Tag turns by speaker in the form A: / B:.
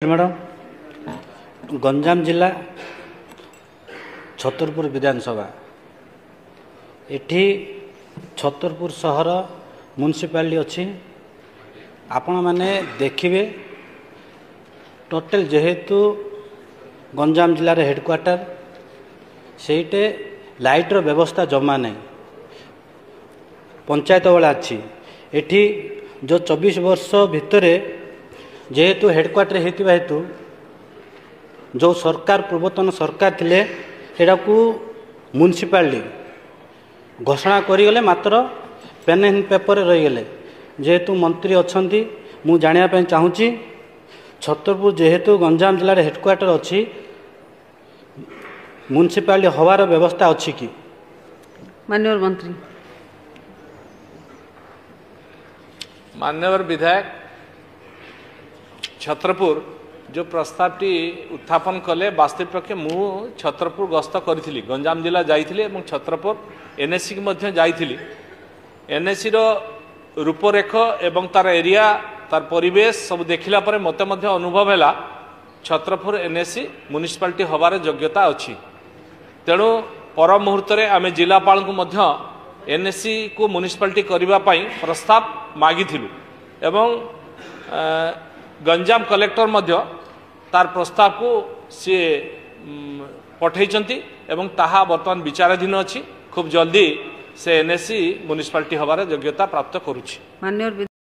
A: Madam Ganjam जिला छतरपुर विधानसभा एठी छतरपुर सहर म्युनिसिपालिटी अच्छी आपण मैंने देखिए टोटल जेहेतु गंजाम जिलार हेडक्वार्टर सेटे लाइटर व्यवस्था जमा नहीं पंचायत वाला अच्छी एठी जो 24 वर्ष भितर जेहेतु हेडक्वार्टर होता हेतु जो सरकार पूर्वतन सरकार थिले एटा को म्युनिसिपालिटी घोषणा करिगले मात्र पेन एंड पेपर रहीगले जेहेतु मंत्री अछंती मु जानिया चाहूँगी छतरपुर जेहेतु गंजाम जिलार हेडक्वार्टर अच्छी म्युनिसिपालिटी हवार व्यवस्था अच्छी कि
B: माननीय मंत्री
C: माननीय विधायक छतरपुर जो प्रस्ताव टी उत्थापन कले वास्तविक पक्षे मु छतरपुर गस्त करी गंजाम जिला जाइथिली एवं छतरपुर एनएससी की मध्य जाइथिली एनएससी रो रूपरेख एवं तार एरिया तार परिवेश सब देखिला परे मते मध्य अनुभव हैला छतरपुर एनएससी म्युनिसिपालिटी हबार योग्यता अच्छी तेणु पर मुहूर्त में आम जिलापाल को मध्य एनएससी को म्युनिसिपालिटी करबा पई प्रस्ताव मागिथिलु एवं गंजाम कलेक्टर मध्य तार प्रस्ताव को सी पठेइचंती एवं ताहा वर्तमान विचाराधीन अच्छी खूब जल्दी से एनएससी म्युनिसिपालिटी हबार योग्यता प्राप्त करुछि।